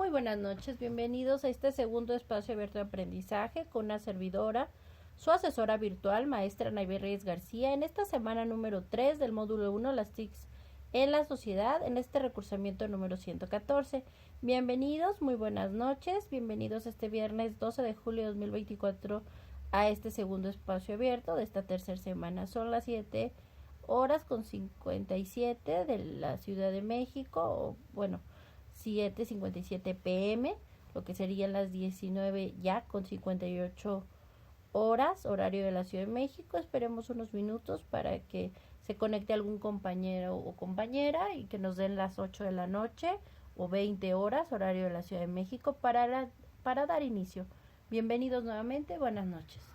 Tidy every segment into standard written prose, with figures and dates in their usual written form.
Muy buenas noches, bienvenidos a este segundo espacio abierto de aprendizaje con una servidora, su asesora virtual, maestra Anaibe Reyes García, en esta semana número 3 del módulo 1, las TICs en la sociedad, en este recursamiento número 114. Bienvenidos, muy buenas noches, bienvenidos este viernes 12 de julio de 2024 a este segundo espacio abierto de esta tercera semana. Son las 7 horas con 57 de la Ciudad de México, o bueno, 7:57 pm, lo que serían las 19 ya con 58 horas, horario de la Ciudad de México. Esperemos unos minutos para que se conecte algún compañero o compañera y que nos den las 8 de la noche o 20 horas, horario de la Ciudad de México, para dar inicio. Bienvenidos nuevamente, buenas noches.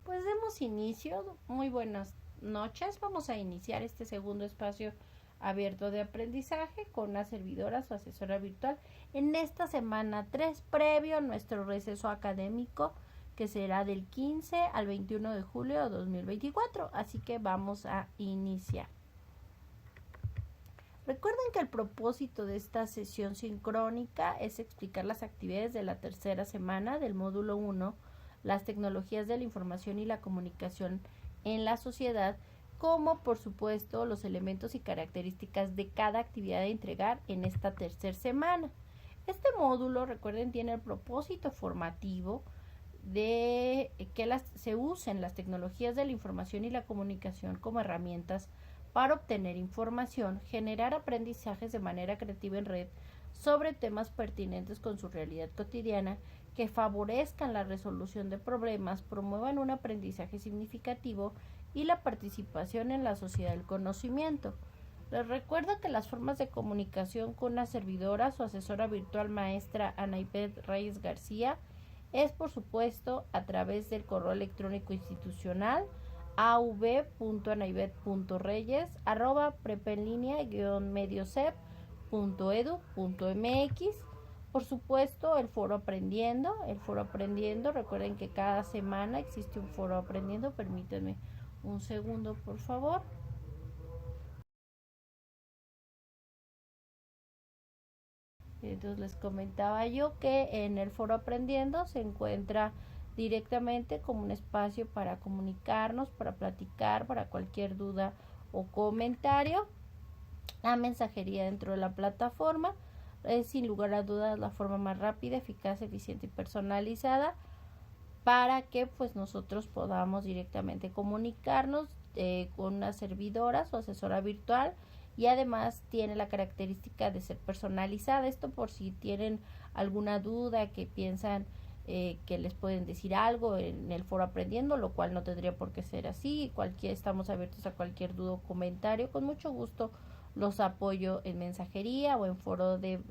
Pues demos inicio. Muy buenas noches. Vamos a iniciar este segundo espacio abierto de aprendizaje con una servidora, su asesora virtual, en esta semana 3 previo a nuestro receso académico, que será del 15 al 21 de julio de 2024. Así que vamos a iniciar. Recuerden que el propósito de esta sesión sincrónica es explicar las actividades de la tercera semana del módulo 1, las tecnologías de la información y la comunicación en la sociedad, como por supuesto los elementos y características de cada actividad a entregar en esta tercera semana. Este módulo, recuerden, tiene el propósito formativo de que se usen las tecnologías de la información y la comunicación como herramientas para obtener información, generar aprendizajes de manera creativa en red sobre temas pertinentes con su realidad cotidiana, que favorezcan la resolución de problemas, promuevan un aprendizaje significativo y la participación en la sociedad del conocimiento. Les recuerdo que las formas de comunicación con una servidora, su asesora virtual maestra Anaibe Reyes García, es por supuesto a través del correo electrónico institucional av.anaivet.reyes@prepenlinea-mediosep.edu.mx. Por supuesto, el foro aprendiendo, recuerden que cada semana existe un foro aprendiendo. Permítanme un segundo, por favor. Entonces les comentaba yo que en el foro aprendiendo se encuentra directamente como un espacio para comunicarnos, para platicar, para cualquier duda o comentario. La mensajería dentro de la plataforma es sin lugar a dudas la forma más rápida, eficaz, eficiente y personalizada para que pues nosotros podamos directamente comunicarnos con una servidora, su asesora virtual, y además tiene la característica de ser personalizada. Esto por si tienen alguna duda, que piensan que les pueden decir algo en el foro aprendiendo, lo cual no tendría por qué ser así. Estamos abiertos a cualquier duda o comentario. Con mucho gusto los apoyo en mensajería o en foro de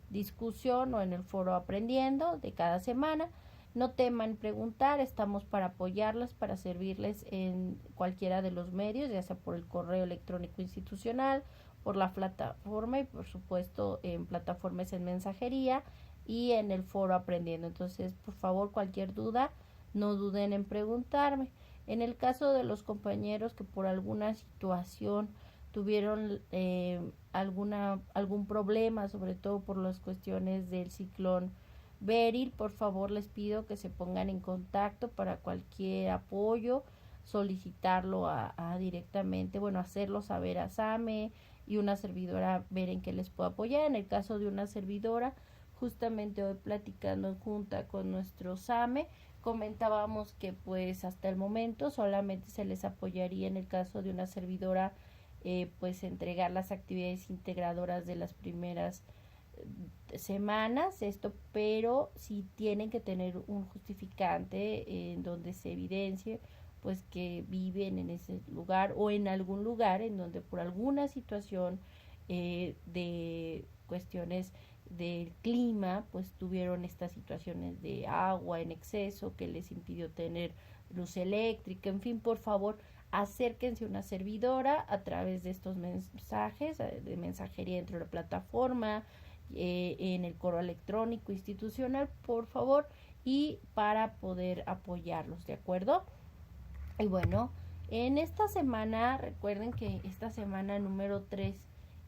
discusión o en el foro aprendiendo de cada semana. No teman preguntar, estamos para apoyarlas, para servirles en cualquiera de los medios, ya sea por el correo electrónico institucional, por la plataforma y por supuesto en plataformas en mensajería y en el foro aprendiendo. Entonces, por favor, cualquier duda, no duden en preguntarme. En el caso de los compañeros que por alguna situación tuvieron algún problema, sobre todo por las cuestiones del ciclón Beryl, por favor les pido que se pongan en contacto para cualquier apoyo, solicitarlo a directamente, bueno, hacerlo saber a SAME y una servidora ver en qué les puedo apoyar. En el caso de una servidora, justamente hoy platicando en junta con nuestro SAME, comentábamos que pues hasta el momento solamente se les apoyaría en el caso de una servidora pues entregar las actividades integradoras de las primeras semanas, pero si tienen que tener un justificante en donde se evidencie pues que viven en ese lugar o en algún lugar en donde por alguna situación de cuestiones del clima pues tuvieron estas situaciones de agua en exceso que les impidió tener luz eléctrica. En fin, por favor, acérquense a una servidora a través de estos mensajes de mensajería dentro de la plataforma, en el correo electrónico institucional, por favor, y para poder apoyarlos, ¿de acuerdo? Y bueno, en esta semana, recuerden que esta semana número 3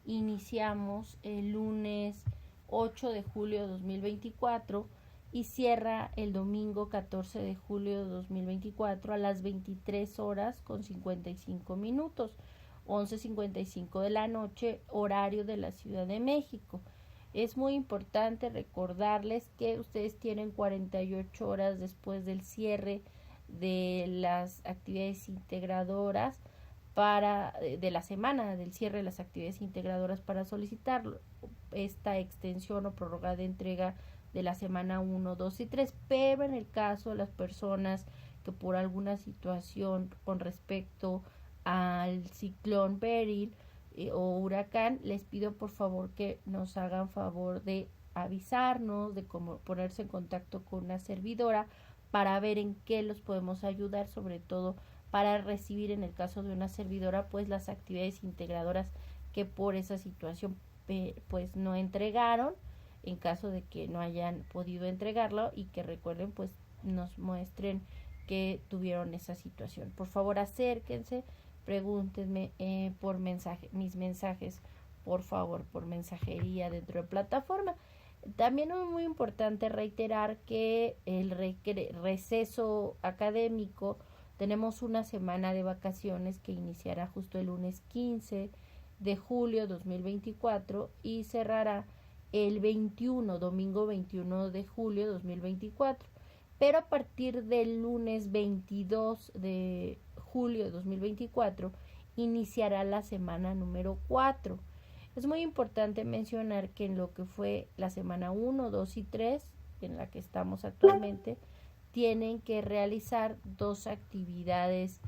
iniciamos el lunes 8 de julio de 2024 y cierra el domingo 14 de julio de 2024 a las 23 horas con 55 minutos, 11:55 de la noche, horario de la Ciudad de México. Es muy importante recordarles que ustedes tienen 48 horas después del cierre de las actividades integradoras de la semana del cierre de las actividades integradoras para solicitar esta extensión o prórroga de entrega de la semana 1, 2 y 3, pero en el caso de las personas que por alguna situación con respecto al ciclón Beryl o huracán, les pido por favor que nos hagan favor de avisarnos, de cómo ponerse en contacto con una servidora para ver en qué los podemos ayudar, sobre todo para recibir en el caso de una servidora pues las actividades integradoras que por esa situación pues no entregaron, en caso de que no hayan podido entregarlo, y que recuerden pues nos muestren que tuvieron esa situación. Por favor, acérquense, pregúntenme por mis mensajes, por favor, por mensajería dentro de plataforma. También es muy importante reiterar que el receso académico, tenemos una semana de vacaciones que iniciará justo el lunes 15 de julio 2024 y cerrará el 21, domingo 21 de julio 2024. Pero a partir del lunes 22 de julio de 2024 iniciará la semana número 4. Es muy importante mencionar que en lo que fue la semana 1, 2 y 3, en la que estamos actualmente, tienen que realizar 2 actividades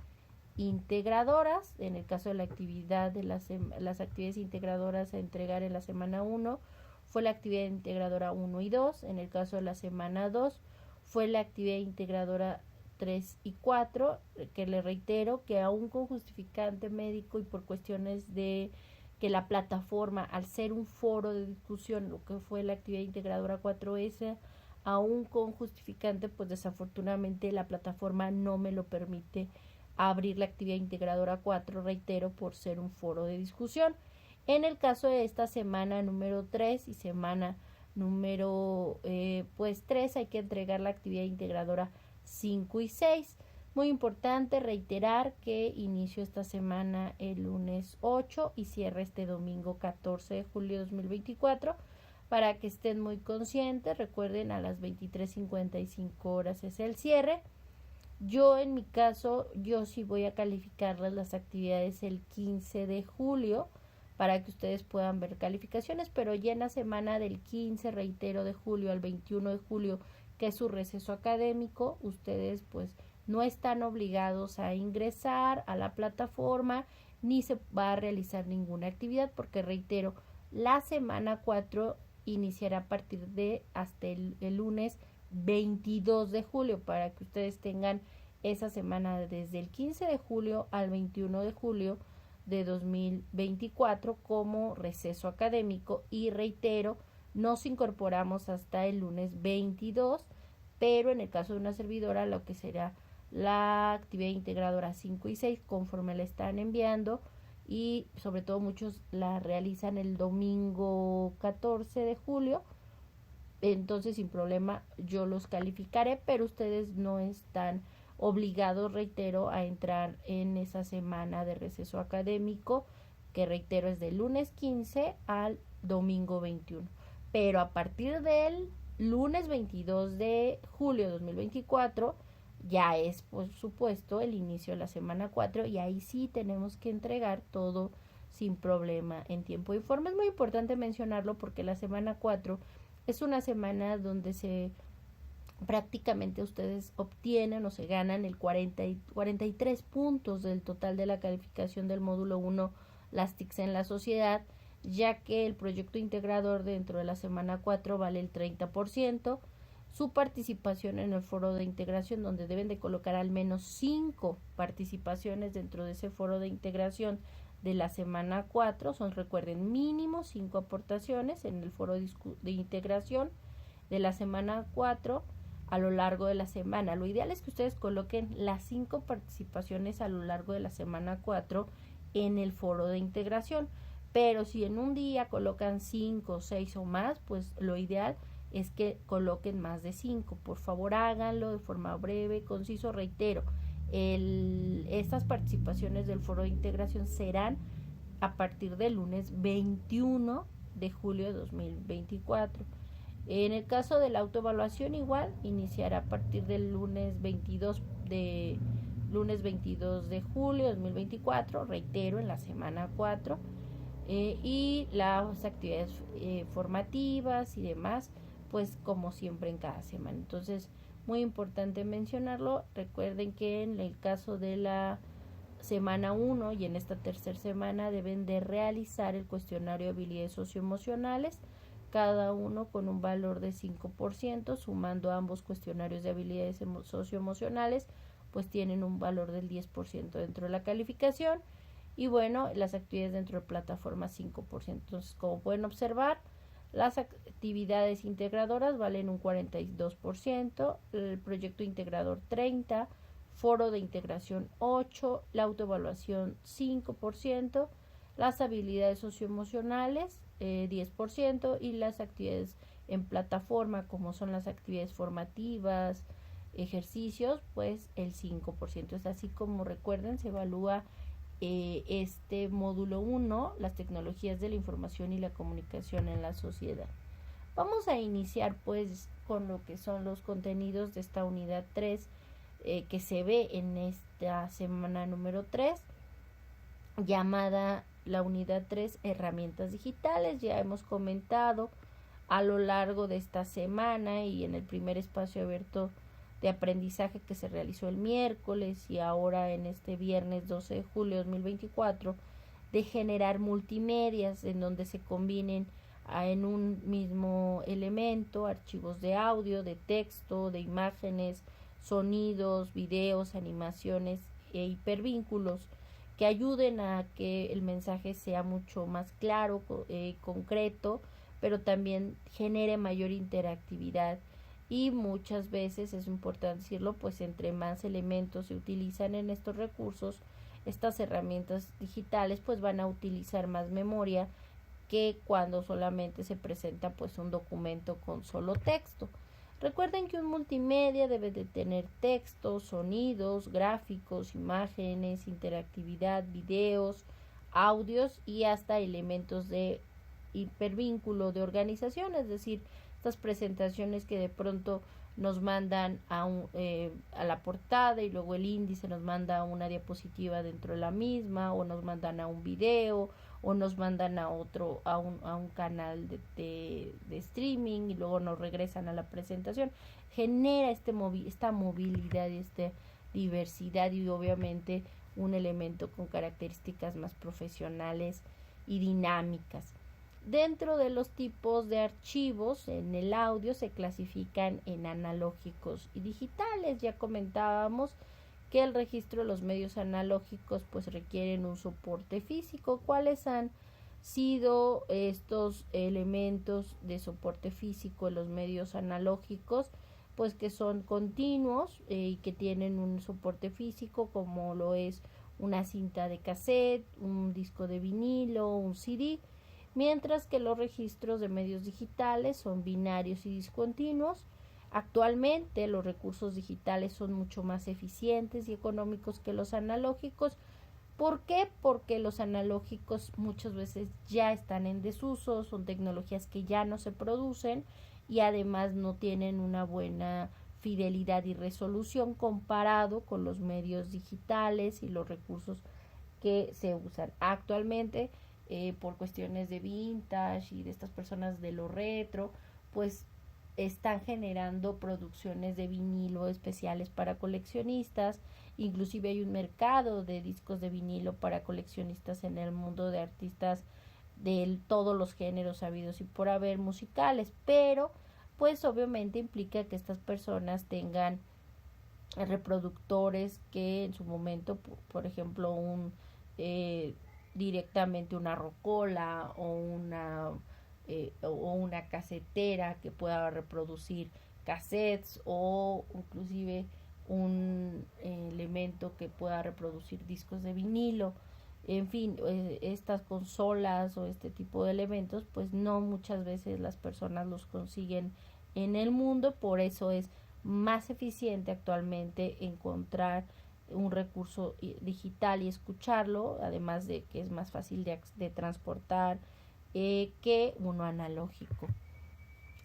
integradoras. En el caso de la actividad de las actividades integradoras a entregar en la semana 1 fue la actividad integradora 1 y 2. En el caso de la semana 2 fue la actividad integradora 3 y 4, que le reitero que aún con justificante médico y por cuestiones de que la plataforma, al ser un foro de discusión, lo que fue la actividad integradora 4S, aún con justificante, pues desafortunadamente la plataforma no me lo permite abrir la actividad integradora 4, reitero, por ser un foro de discusión. En el caso de esta semana número 3 y semana número 3, hay que entregar la actividad integradora 5 y 6. Muy importante reiterar que inicio esta semana el lunes 8 y cierre este domingo 14 de julio de 2024 para que estén muy conscientes. Recuerden, a las 23:55 es el cierre. Yo en mi caso, yo sí voy a calificarlas las actividades el 15 de julio para que ustedes puedan ver calificaciones, pero ya en la semana del 15, reitero, de julio al 21 de julio, que es su receso académico, ustedes pues no están obligados a ingresar a la plataforma ni se va a realizar ninguna actividad porque, reitero, la semana 4 iniciará a partir de hasta el lunes 22 de julio para que ustedes tengan esa semana desde el 15 de julio al 21 de julio de 2024 como receso académico. Y reitero, nos incorporamos hasta el lunes 22, pero en el caso de una servidora, lo que será la actividad integradora 5 y 6, conforme la están enviando, y sobre todo muchos la realizan el domingo 14 de julio, entonces sin problema yo los calificaré, pero ustedes no están obligados, reitero, a entrar en esa semana de receso académico, que reitero es del lunes 15 al domingo 21. Pero a partir del lunes 22 de julio de 2024 ya es, por supuesto, el inicio de la semana 4 y ahí sí tenemos que entregar todo sin problema en tiempo y forma. Es muy importante mencionarlo porque la semana 4 es una semana donde prácticamente ustedes obtienen o se ganan el 43 puntos del total de la calificación del módulo 1, las TICs en la sociedad, ya que el proyecto integrador dentro de la semana 4 vale el 30%, su participación en el foro de integración, donde deben de colocar al menos 5 participaciones dentro de ese foro de integración de la semana 4, recuerden, mínimo 5 aportaciones en el foro de integración de la semana 4 a lo largo de la semana. Lo ideal es que ustedes coloquen las 5 participaciones a lo largo de la semana 4 en el foro de integración, pero si en un día colocan 5, 6 o más, pues lo ideal es que coloquen más de 5. Por favor, háganlo de forma breve, conciso. Reitero, estas participaciones del foro de integración serán a partir del lunes 21 de julio de 2024. En el caso de la autoevaluación, igual iniciará a partir del lunes 22 de julio de 2024, reitero, en la semana 4, y las actividades formativas y demás, pues como siempre en cada semana. Entonces, muy importante mencionarlo. Recuerden que en el caso de la semana 1 y en esta tercera semana deben de realizar el cuestionario de habilidades socioemocionales, cada uno con un valor de 5%, sumando ambos cuestionarios de habilidades socioemocionales, pues tienen un valor del 10% dentro de la calificación. Y bueno, las actividades dentro de plataforma 5%. Entonces, como pueden observar, las actividades integradoras valen un 42%, el proyecto integrador 30%, foro de integración 8%, la autoevaluación 5%, las habilidades socioemocionales 10% y las actividades en plataforma, como son las actividades formativas, ejercicios, pues el 5%. Es así como, recuerden, se evalúa este módulo 1, las tecnologías de la información y la comunicación en la sociedad. Vamos a iniciar pues con lo que son los contenidos de esta unidad 3 que se ve en esta semana número 3, llamada la unidad 3, herramientas digitales. Ya hemos comentado a lo largo de esta semana y en el primer espacio abierto de aprendizaje que se realizó el miércoles y ahora en este viernes 12 de julio de 2024, de generar multimedias en donde se combinen en un mismo elemento archivos de audio, de texto, de imágenes, sonidos, videos, animaciones e hipervínculos que ayuden a que el mensaje sea mucho más claro, concreto, pero también genere mayor interactividad. Y muchas veces, es importante decirlo, pues entre más elementos se utilizan en estos recursos, estas herramientas digitales pues van a utilizar más memoria que cuando solamente se presenta pues un documento con solo texto. Recuerden que un multimedia debe de tener textos, sonidos, gráficos, imágenes, interactividad, videos, audios y hasta elementos de hipervínculo de organización, es decir, estas presentaciones que de pronto nos mandan a la portada y luego el índice nos manda una diapositiva dentro de la misma, o nos mandan a un video, o nos mandan a un canal de streaming y luego nos regresan a la presentación. Genera esta movilidad y esta diversidad, y obviamente un elemento con características más profesionales y dinámicas. Dentro de los tipos de archivos en el audio se clasifican en analógicos y digitales. Ya comentábamos que el registro de los medios analógicos pues requieren un soporte físico. ¿Cuáles han sido estos elementos de soporte físico en los medios analógicos? Pues que son continuos y que tienen un soporte físico, como lo es una cinta de cassette, un disco de vinilo, un CD, mientras que los registros de medios digitales son binarios y discontinuos. Actualmente los recursos digitales son mucho más eficientes y económicos que los analógicos. ¿Por qué? Porque los analógicos muchas veces ya están en desuso, son tecnologías que ya no se producen y además no tienen una buena fidelidad y resolución comparado con los medios digitales y los recursos que se usan actualmente. Por cuestiones de vintage y de estas personas de lo retro, pues están generando producciones de vinilo especiales para coleccionistas. Inclusive hay un mercado de discos de vinilo para coleccionistas en el mundo de artistas de todos los géneros habidos y por haber musicales, pero pues obviamente implica que estas personas tengan reproductores que en su momento, por ejemplo, directamente una rocola o una casetera que pueda reproducir cassettes, o inclusive un elemento que pueda reproducir discos de vinilo. En fin, estas consolas o este tipo de elementos pues no muchas veces las personas los consiguen en el mundo. Por eso es más eficiente actualmente encontrar un recurso digital y escucharlo, además de que es más fácil de transportar que uno analógico.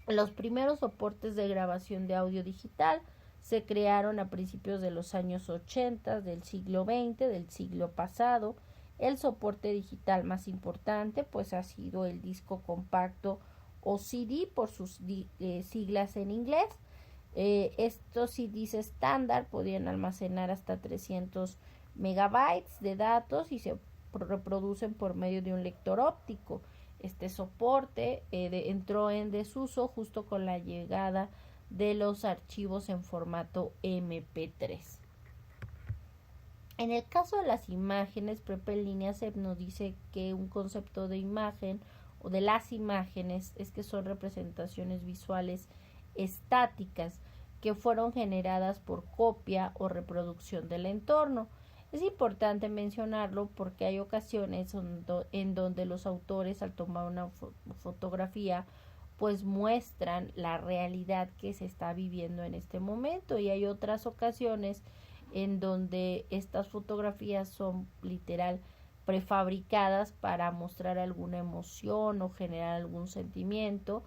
Los primeros soportes de grabación de audio digital se crearon a principios de los años 80 del siglo XX, del siglo pasado. El soporte digital más importante pues ha sido el disco compacto o CD por sus siglas en inglés. Estos CDs estándar podían almacenar hasta 300 megabytes de datos y se reproducen por medio de un lector óptico. Este soporte entró en desuso justo con la llegada de los archivos en formato MP3. En el caso de las imágenes, Pepe Líneas nos dice que un concepto de imagen o de las imágenes es que son representaciones visuales estáticas que fueron generadas por copia o reproducción del entorno. Es importante mencionarlo porque hay ocasiones en donde los autores, al tomar una fotografía, pues muestran la realidad que se está viviendo en este momento, y hay otras ocasiones en donde estas fotografías son literal prefabricadas para mostrar alguna emoción o generar algún sentimiento.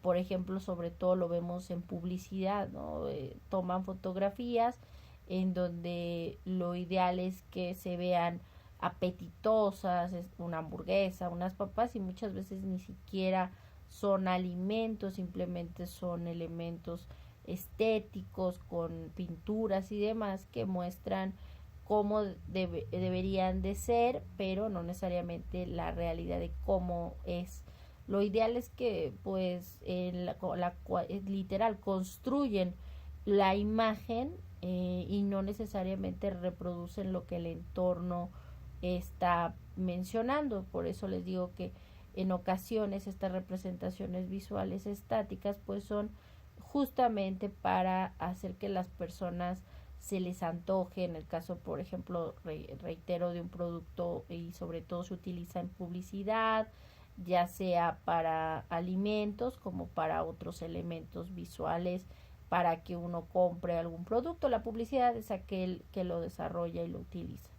Por ejemplo, sobre todo lo vemos en publicidad, ¿no? Toman fotografías en donde lo ideal es que se vean apetitosas, una hamburguesa, unas papas, y muchas veces ni siquiera son alimentos, simplemente son elementos estéticos con pinturas y demás que muestran cómo deberían de ser, pero no necesariamente la realidad de cómo es. Lo ideal es que pues literal construyen la imagen y no necesariamente reproducen lo que el entorno está mencionando. Por eso les digo que en ocasiones estas representaciones visuales estáticas pues son justamente para hacer que las personas se les antoje. En el caso, por ejemplo, reitero, de un producto, y sobre todo se utiliza en publicidad, ya sea para alimentos como para otros elementos visuales, para que uno compre algún producto. La publicidad es aquel que lo desarrolla y lo utiliza.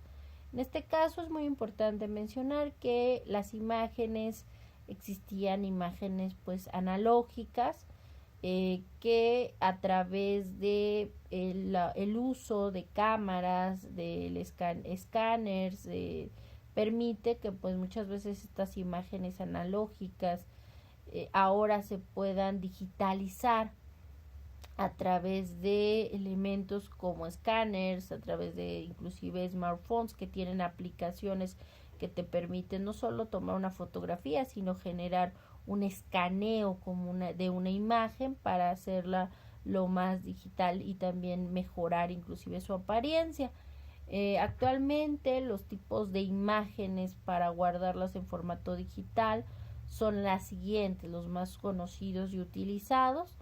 En este caso es muy importante mencionar que las imágenes existían imágenes pues analógicas que a través de el uso de cámaras, de escáneres, permite que pues muchas veces estas imágenes analógicas ahora se puedan digitalizar a través de elementos como escáneres, a través de inclusive smartphones que tienen aplicaciones que te permiten no solo tomar una fotografía, sino generar un escaneo como de una imagen para hacerla lo más digital y también mejorar inclusive su apariencia. Actualmente los tipos de imágenes para guardarlas en formato digital son las siguientes, los más conocidos y utilizados,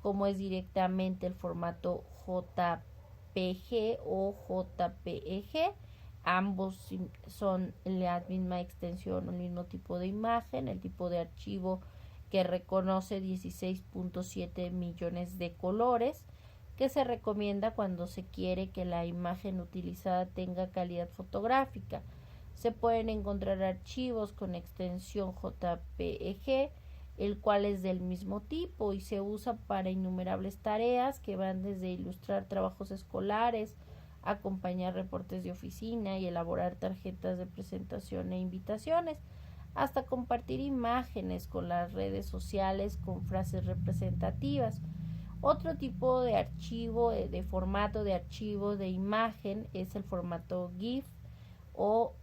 como es directamente el formato JPG o JPEG. Ambos son la misma extensión, el mismo tipo de imagen, el tipo de archivo que reconoce 16.7 millones de colores, que se recomienda cuando se quiere que la imagen utilizada tenga calidad fotográfica. Se pueden encontrar archivos con extensión JPEG, el cual es del mismo tipo y se usa para innumerables tareas que van desde ilustrar trabajos escolares, acompañar reportes de oficina y elaborar tarjetas de presentación e invitaciones, hasta compartir imágenes con las redes sociales con frases representativas. Otro tipo de archivo, de formato de archivo de imagen, es el formato GIF o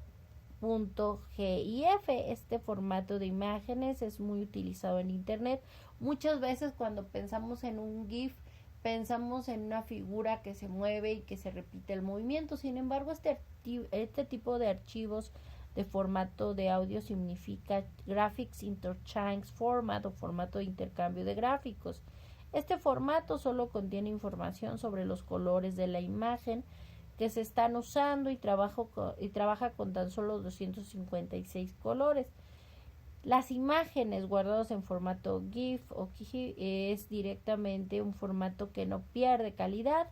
.gif. Este formato de imágenes es muy utilizado en internet. Muchas veces cuando pensamos en un GIF pensamos en una figura que se mueve y que se repite el movimiento. Sin embargo, este tipo de archivos de formato de audio significa Graphics Interchange Format o formato de intercambio de gráficos. Este formato solo contiene información sobre los colores de la imagen que se están usando y trabaja con tan solo 256 colores. Las imágenes guardadas en formato GIF o GIF es directamente un formato que no pierde calidad,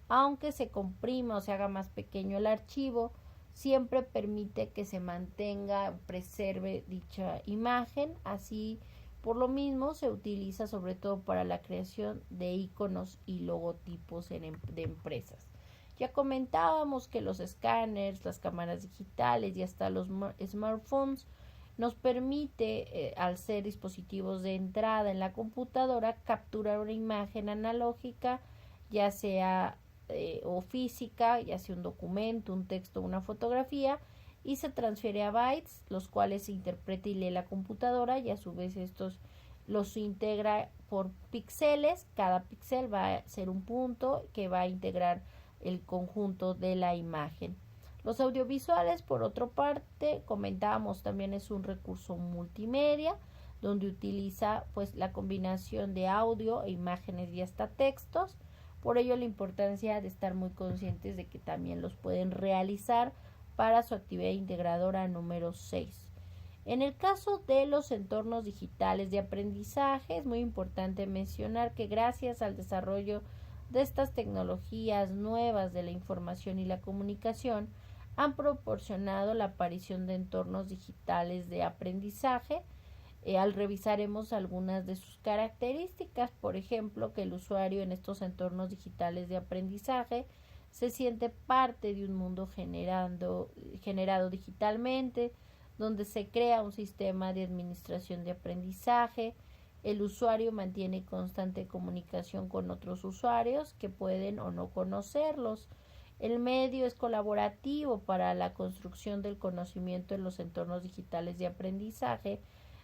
aunque se comprima o se haga más pequeño el archivo, siempre permite que se mantenga, preserve dicha imagen. Así, por lo mismo, se utiliza sobre todo para la creación de iconos y logotipos de empresas. Ya comentábamos que los escáneres, las cámaras digitales y hasta los smartphones nos permite, al ser dispositivos de entrada en la computadora, capturar una imagen analógica, ya sea o física, ya sea un documento, un texto, una fotografía, y se transfiere a bytes, los cuales se interpreta y lee la computadora, y a su vez estos los integra por píxeles. Cada píxel va a ser un punto que va a integrar el conjunto de la imagen. Los audiovisuales, por otra parte, comentábamos, también es un recurso multimedia donde utiliza pues la combinación de audio e imágenes y hasta textos. Por ello la importancia de estar muy conscientes de que también los pueden realizar para su actividad integradora número 6. En el caso de los entornos digitales de aprendizaje, es muy importante mencionar que gracias al desarrollo de estas tecnologías nuevas de la información y la comunicación, han proporcionado la aparición de entornos digitales de aprendizaje. Al revisaremos algunas de sus características, por ejemplo, que el usuario en estos entornos digitales de aprendizaje se siente parte de un mundo generado digitalmente, donde se crea un sistema de administración de aprendizaje. El usuario mantiene constante comunicación con otros usuarios que pueden o no conocerlos. El medio es colaborativo para la construcción del conocimiento en los entornos digitales de aprendizaje,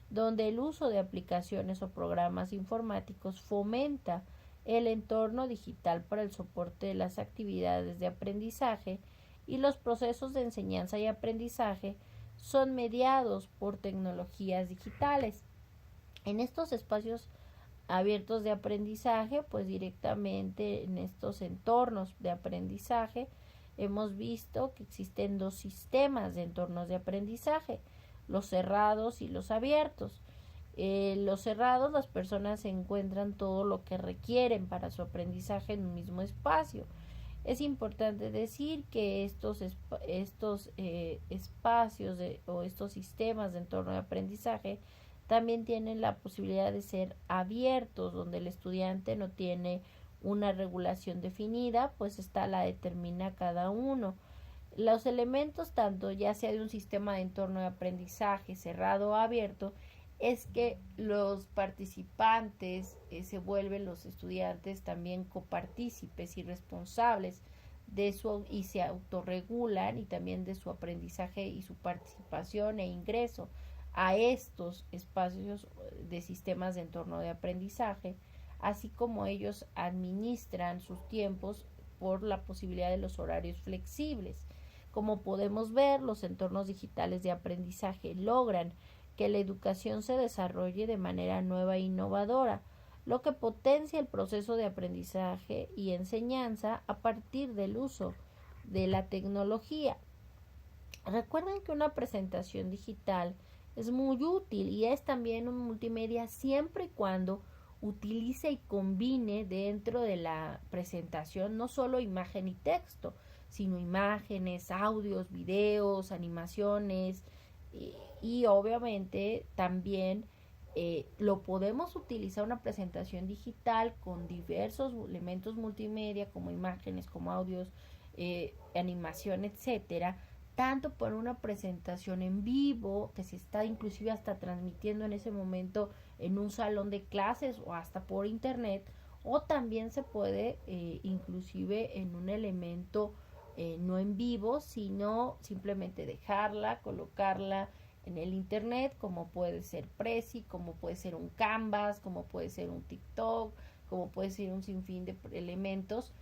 donde el uso de aplicaciones o programas informáticos fomenta el entorno digital para el soporte de las actividades de aprendizaje, y los procesos de enseñanza y aprendizaje son mediados por tecnologías digitales. En estos espacios abiertos de aprendizaje, pues directamente en estos entornos de aprendizaje, hemos visto que existen dos sistemas de entornos de aprendizaje: los cerrados y los abiertos. Los cerrados, las personas encuentran todo lo que requieren para su aprendizaje en un mismo espacio. Es importante decir que estos espacios o estos sistemas de entorno de aprendizaje También tienen la posibilidad de ser abiertos, donde el estudiante no tiene una regulación definida, pues esta la determina cada uno. Los elementos, tanto ya sea de un sistema de entorno de aprendizaje cerrado o abierto, es que los participantes se vuelven los estudiantes también copartícipes y responsables de su y se autorregulan y también de su aprendizaje y su participación e ingreso a estos espacios de sistemas de entorno de aprendizaje, así como ellos administran sus tiempos por la posibilidad de los horarios flexibles. Como podemos ver, los entornos digitales de aprendizaje logran que la educación se desarrolle de manera nueva e innovadora, lo que potencia el proceso de aprendizaje y enseñanza a partir del uso de la tecnología. Recuerden que una presentación digital es muy útil y es también un multimedia siempre y cuando utilice y combine dentro de la presentación no solo imagen y texto, sino imágenes, audios, videos, animaciones y obviamente también lo podemos utilizar una presentación digital con diversos elementos multimedia como imágenes, como audios, animación, etcétera, tanto por una presentación en vivo que se está inclusive hasta transmitiendo en ese momento en un salón de clases o hasta por internet, o también se puede inclusive en un elemento no en vivo, sino simplemente dejarla, colocarla en el internet, como puede ser Prezi, como puede ser un Canvas, como puede ser un TikTok, como puede ser un sinfín de elementos,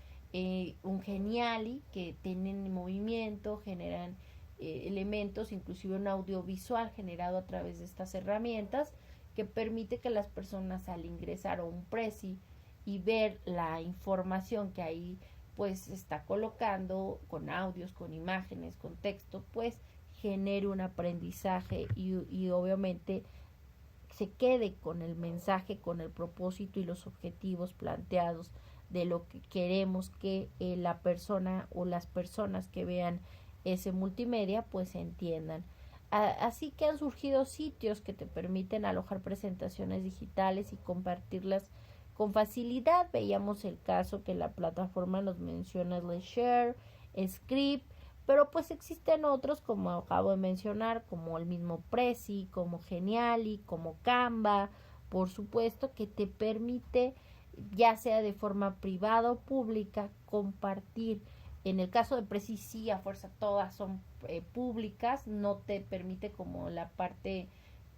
un Geniali que tienen movimiento, generan elementos, inclusive un audiovisual generado a través de estas herramientas que permite que las personas al ingresar a un Prezi y ver la información que ahí pues está colocando con audios, con imágenes, con texto, pues genere un aprendizaje y obviamente se quede con el mensaje, con el propósito y los objetivos planteados de lo que queremos que la persona o las personas que vean ese multimedia pues entiendan. Así que han surgido sitios que te permiten alojar presentaciones digitales y compartirlas con facilidad. Veíamos el caso que la plataforma nos menciona Share, Script, pero pues existen otros como acabo de mencionar, como el mismo Prezi, como Geniali, como Canva, por supuesto, que te permite, ya sea de forma privada o pública, compartir. En el caso de Prezi sí, a fuerza todas son públicas, no te permite como la parte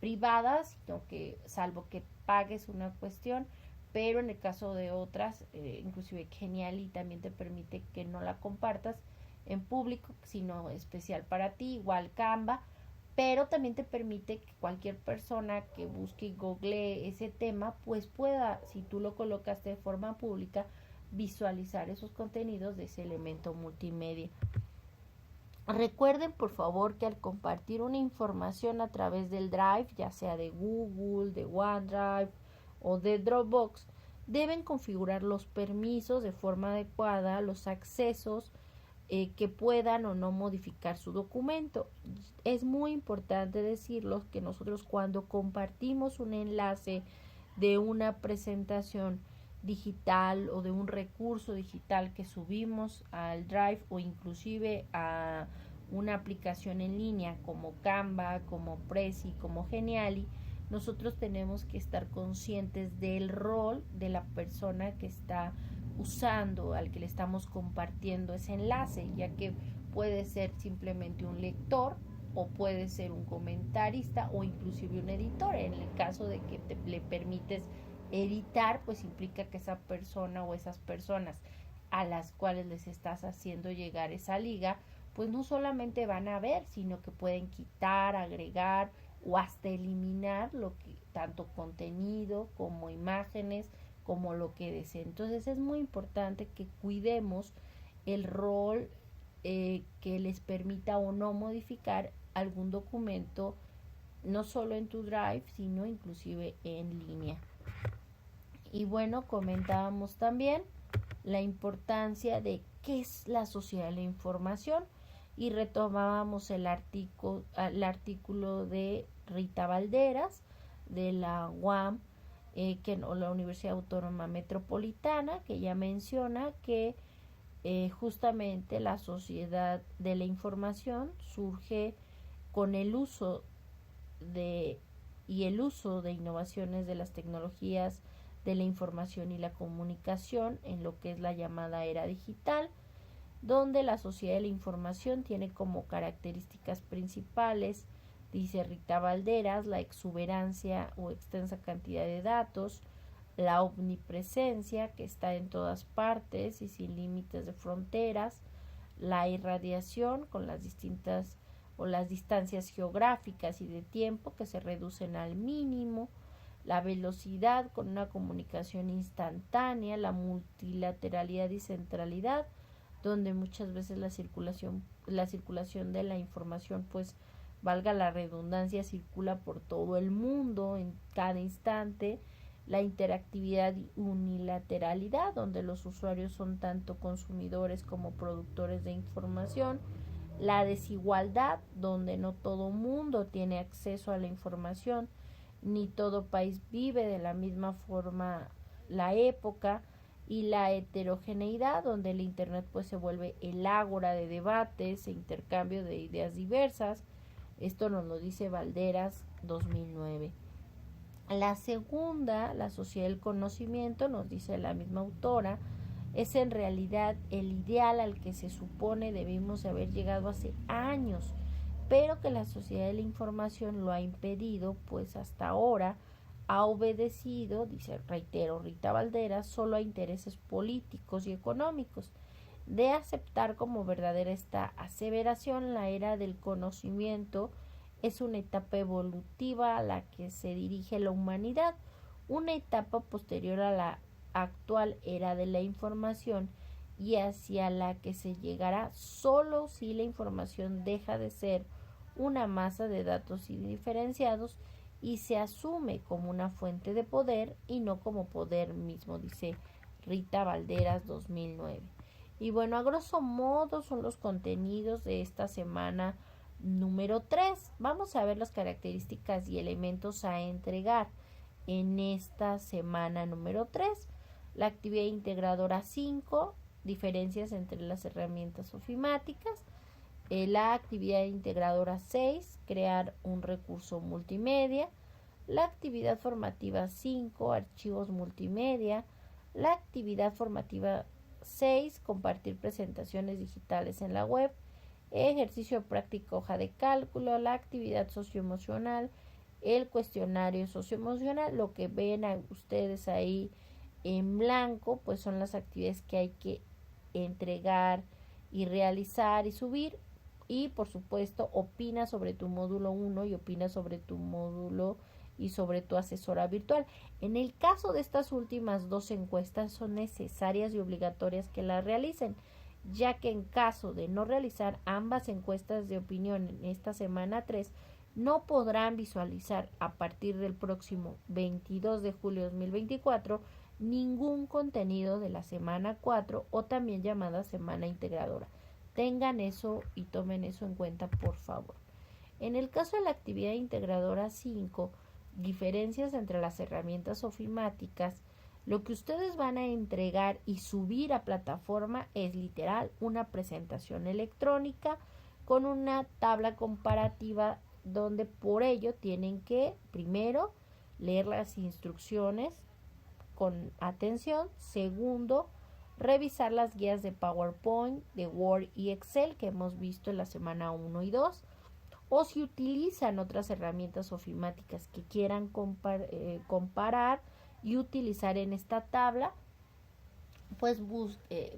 privada, sino que salvo que pagues una cuestión, pero en el caso de otras, inclusive Geniali también te permite que no la compartas en público, sino especial para ti, igual Canva, pero también te permite que cualquier persona que busque y google ese tema, pues pueda, si tú lo colocaste de forma pública, visualizar esos contenidos de ese elemento multimedia. Recuerden por favor que al compartir una información a través del Drive, ya sea de Google, de OneDrive o de Dropbox, deben configurar los permisos de forma adecuada, los accesos que puedan o no modificar su documento. Es muy importante decirlo que nosotros cuando compartimos un enlace de una presentación digital o de un recurso digital que subimos al Drive o inclusive a una aplicación en línea como Canva, como Prezi, como Geniali, nosotros tenemos que estar conscientes del rol de la persona que está usando, al que le estamos compartiendo ese enlace, ya que puede ser simplemente un lector o puede ser un comentarista o inclusive un editor. En el caso de que le permites editar, pues implica que esa persona o esas personas a las cuales les estás haciendo llegar esa liga, pues no solamente van a ver, sino que pueden quitar, agregar o hasta eliminar lo que tanto contenido como imágenes como lo que deseen. Entonces es muy importante que cuidemos el rol que les permita o no modificar algún documento, no solo en tu Drive, sino inclusive en línea. Y bueno, comentábamos también la importancia de qué es la sociedad de la información y retomábamos el artículo de Rita Valderas, de la UAM, o la Universidad Autónoma Metropolitana, que ya menciona que justamente la sociedad de la información surge con el uso de innovaciones de las tecnologías de la información y la comunicación en lo que es la llamada era digital, donde la sociedad de la información tiene como características principales, dice Rita Valderas, la exuberancia o extensa cantidad de datos, la omnipresencia que está en todas partes y sin límites de fronteras, la irradiación con las distintas o las distancias geográficas y de tiempo que se reducen al mínimo, la velocidad con una comunicación instantánea, la multilateralidad y centralidad, donde muchas veces la circulación de la información, pues valga la redundancia, circula por todo el mundo en cada instante, la interactividad y unilateralidad, donde los usuarios son tanto consumidores como productores de información, la desigualdad, donde no todo mundo tiene acceso a la información, ni todo país vive de la misma forma la época, y la heterogeneidad, donde el internet pues se vuelve el ágora de debates e intercambio de ideas diversas. Esto nos lo dice Valderas 2009. La segunda, la sociedad del conocimiento, nos dice la misma autora, es en realidad el ideal al que se supone debimos haber llegado hace años, pero que la sociedad de la información lo ha impedido, pues hasta ahora ha obedecido, dice, reitero, Rita Valderas, solo a intereses políticos y económicos. De aceptar como verdadera esta aseveración, la era del conocimiento es una etapa evolutiva a la que se dirige la humanidad, una etapa posterior a la actual era de la información y hacia la que se llegará solo si la información deja de ser una masa de datos indiferenciados y se asume como una fuente de poder y no como poder mismo, dice Rita Valderas 2009. Y bueno, a grosso modo son los contenidos de esta semana número 3. Vamos a ver las características y elementos a entregar en esta semana número 3. La actividad integradora 5, diferencias entre las herramientas ofimáticas. La actividad integradora 6, crear un recurso multimedia. La actividad formativa 5, archivos multimedia. La actividad formativa 6, compartir presentaciones digitales en la web. Ejercicio práctico, hoja de cálculo. La actividad socioemocional, el cuestionario socioemocional. Lo que ven a ustedes ahí en blanco, pues son las actividades que hay que entregar y realizar y subir. Y por supuesto, opina sobre tu módulo 1 y opina sobre tu módulo y sobre tu asesora virtual. En el caso de estas últimas dos encuestas, son necesarias y obligatorias que las realicen, ya que en caso de no realizar ambas encuestas de opinión en esta semana 3, no podrán visualizar a partir del próximo 22 de julio de 2024 ningún contenido de la semana 4 o también llamada semana integradora. Tengan eso y tomen eso en cuenta, por favor. En el caso de la actividad integradora 5, diferencias entre las herramientas ofimáticas, lo que ustedes van a entregar y subir a plataforma es literal una presentación electrónica con una tabla comparativa donde por ello tienen que primero leer las instrucciones con atención, segundo, revisar las guías de PowerPoint, de Word y Excel que hemos visto en la semana 1 y 2, o si utilizan otras herramientas ofimáticas que quieran comparar y utilizar en esta tabla, pues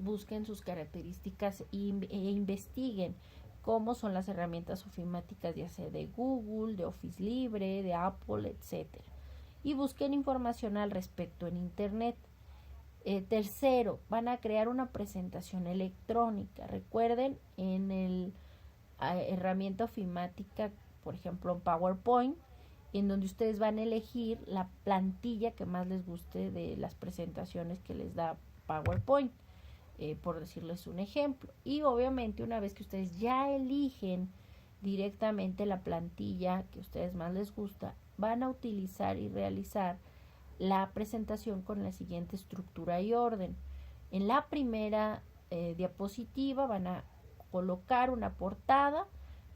busquen sus características e investiguen cómo son las herramientas ofimáticas, ya sea de Google, de Office Libre, de Apple, etcétera. Y busquen información al respecto en Internet. Tercero, van a crear una presentación electrónica. Recuerden, en el herramienta ofimática, por ejemplo en PowerPoint, en donde ustedes van a elegir la plantilla que más les guste de las presentaciones que les da PowerPoint, por decirles un ejemplo. Y obviamente una vez que ustedes ya eligen directamente la plantilla que a ustedes más les gusta, van a utilizar y realizar la presentación con la siguiente estructura y orden. En la primera diapositiva van a colocar una portada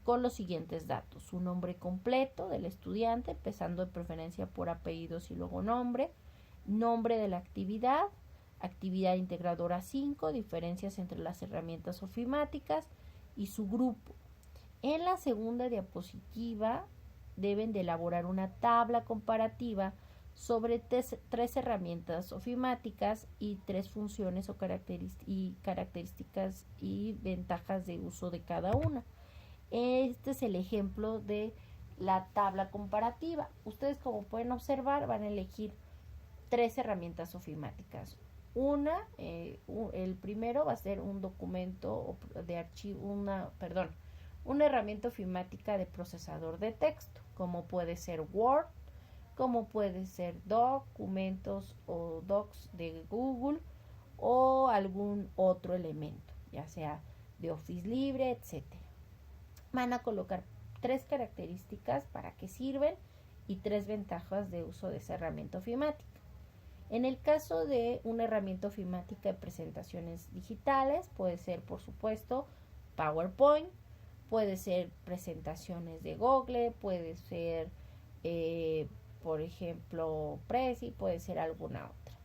con los siguientes datos: su nombre completo del estudiante, empezando de preferencia por apellidos y luego nombre de la actividad, actividad integradora 5, diferencias entre las herramientas ofimáticas y su grupo. En la segunda diapositiva deben de elaborar una tabla comparativa sobre tres herramientas ofimáticas y tres funciones o características y ventajas de uso de cada una. Este es el ejemplo de la tabla comparativa. Ustedes, como pueden observar, van a elegir tres herramientas ofimáticas. El primero va a ser un documento de archivo, una herramienta ofimática de procesador de texto, como puede ser Word, como puede ser documentos o docs de Google o algún otro elemento, ya sea de Office Libre, etc. Van a colocar tres características para qué sirven y tres ventajas de uso de esa herramienta ofimática. En el caso de una herramienta ofimática de presentaciones digitales, puede ser, por supuesto, PowerPoint, puede ser presentaciones de Google, puede ser, por ejemplo, Prezi, puede ser alguna otra.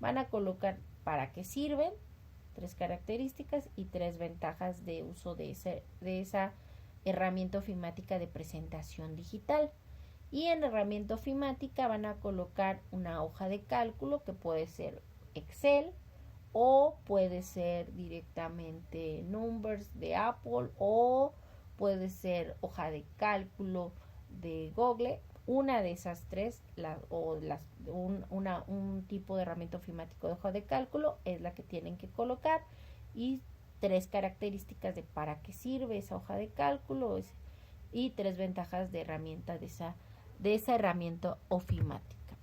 Van a colocar para qué sirven, tres características y tres ventajas de uso de esa herramienta ofimática de presentación digital. Y en herramienta ofimática van a colocar una hoja de cálculo que puede ser Excel o puede ser directamente Numbers de Apple o puede ser hoja de cálculo de Google. Una de esas tres, un tipo de herramienta ofimático de hoja de cálculo es la que tienen que colocar, y tres características de para qué sirve esa hoja de cálculo y tres ventajas de herramienta de esa herramienta ofimática.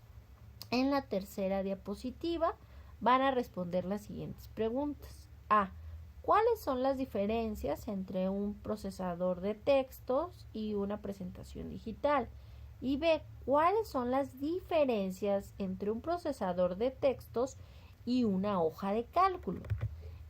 En la tercera diapositiva van a responder las siguientes preguntas. A. ¿Cuáles son las diferencias entre un procesador de textos y una presentación digital? Y B. ¿Cuáles son las diferencias entre un procesador de textos y una hoja de cálculo?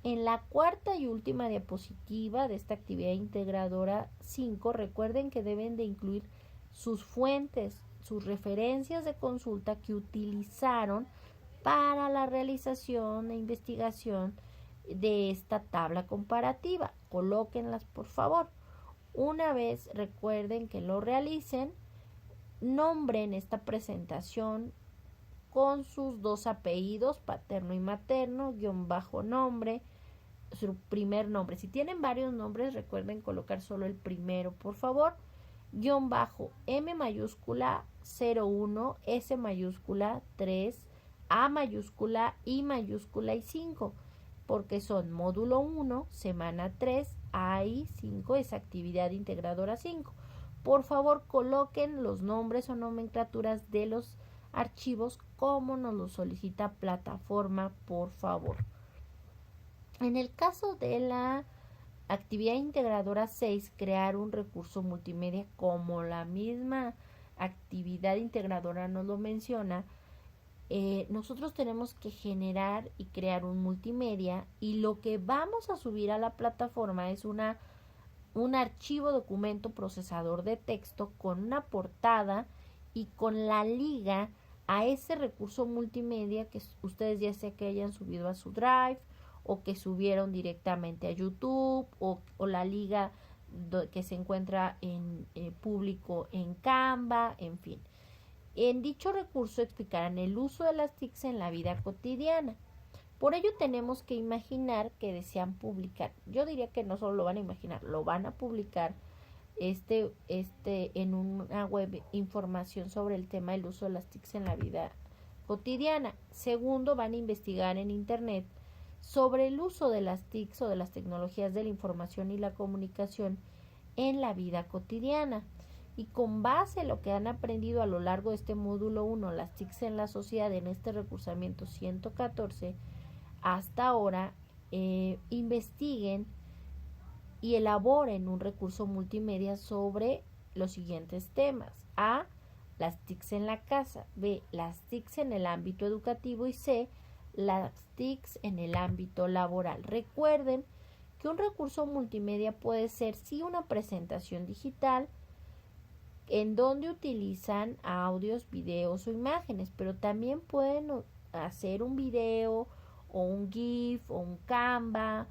En la cuarta y última diapositiva de esta actividad integradora 5, recuerden que deben de incluir sus fuentes, sus referencias de consulta que utilizaron para la realización e investigación de esta tabla comparativa. Colóquenlas, por favor. Una vez recuerden que lo realicen, nombren esta presentación con sus dos apellidos, paterno y materno, guión bajo nombre, su primer nombre. Si tienen varios nombres, recuerden colocar solo el primero, por favor. Guión bajo M mayúscula 01, S mayúscula 3, A mayúscula, I mayúscula y 5, porque son módulo 1, semana 3, AI 5, es actividad integradora 5. Por favor, coloquen los nombres o nomenclaturas de los archivos como nos lo solicita plataforma, por favor. En el caso de la actividad integradora 6, crear un recurso multimedia, como la misma actividad integradora nos lo menciona, nosotros tenemos que generar y crear un multimedia, y lo que vamos a subir a la plataforma es un archivo documento procesador de texto con una portada y con la liga a ese recurso multimedia que ustedes ya sea que hayan subido a su Drive o que subieron directamente a YouTube o la liga que se encuentra en público en Canva, en fin. En dicho recurso explicarán el uso de las TICs en la vida cotidiana. Por ello tenemos que imaginar que desean publicar. Yo diría que no solo lo van a imaginar, lo van a publicar en una web información sobre el tema del uso de las TICs en la vida cotidiana. Segundo, van a investigar en internet sobre el uso de las TICs o de las tecnologías de la información y la comunicación en la vida cotidiana. Y con base en lo que han aprendido a lo largo de este módulo 1, las TICs en la sociedad, en este recursamiento 114, hasta ahora, investiguen y elaboren un recurso multimedia sobre los siguientes temas. A. las TICs en la casa, B, las TICs en el ámbito educativo y C, las TICs en el ámbito laboral. Recuerden que un recurso multimedia puede ser sí una presentación digital en donde utilizan audios, videos o imágenes, pero también pueden hacer un video o un GIF o un Canva,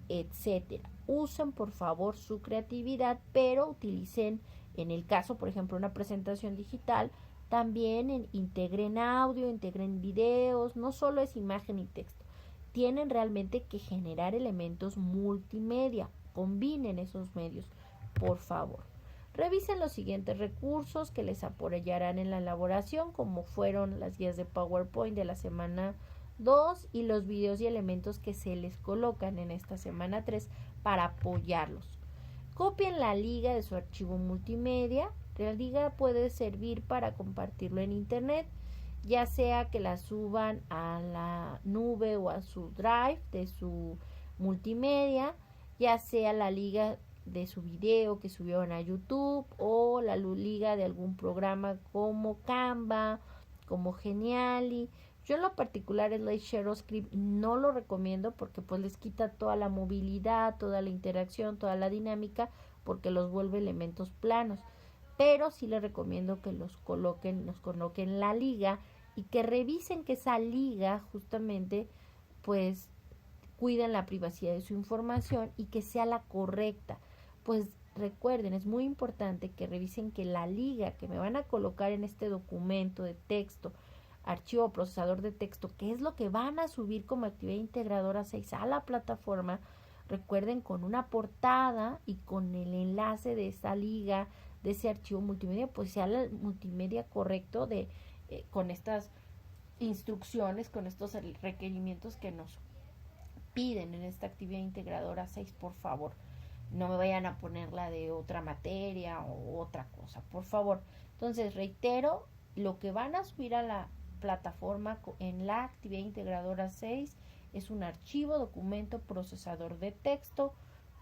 etcétera. Usen por favor su creatividad, pero utilicen, en el caso por ejemplo una presentación digital, también integren audio, integren videos, no solo es imagen y texto. Tienen realmente que generar elementos multimedia, combinen esos medios, por favor. Revisen los siguientes recursos que les apoyarán en la elaboración, como fueron las guías de PowerPoint de la semana 2 y los videos y elementos que se les colocan en esta semana 3 para apoyarlos. Copien la liga de su archivo multimedia. La liga puede servir para compartirlo en internet, ya sea que la suban a la nube o a su drive de su multimedia, ya sea la liga de su video que subieron a YouTube o la liga de algún programa como Canva, como Geniali. Yo en lo particular el ShareScript no lo recomiendo porque pues les quita toda la movilidad, toda la interacción, toda la dinámica, porque los vuelve elementos planos. Pero sí les recomiendo que los coloquen en la liga y que revisen que esa liga justamente pues cuiden la privacidad de su información y que sea la correcta. Pues recuerden, es muy importante que revisen que la liga que me van a colocar en este documento de texto, archivo procesador de texto, que es lo que van a subir como actividad integradora 6 a la plataforma, recuerden con una portada y con el enlace de esa liga, de ese archivo multimedia, pues sea el multimedia correcto de con estas instrucciones, con estos requerimientos que nos piden en esta actividad integradora 6, por favor. No me vayan a poner la de otra materia o otra cosa, por favor. Entonces, reitero, lo que van a subir a la plataforma en la actividad integradora 6 es un archivo, documento, procesador de texto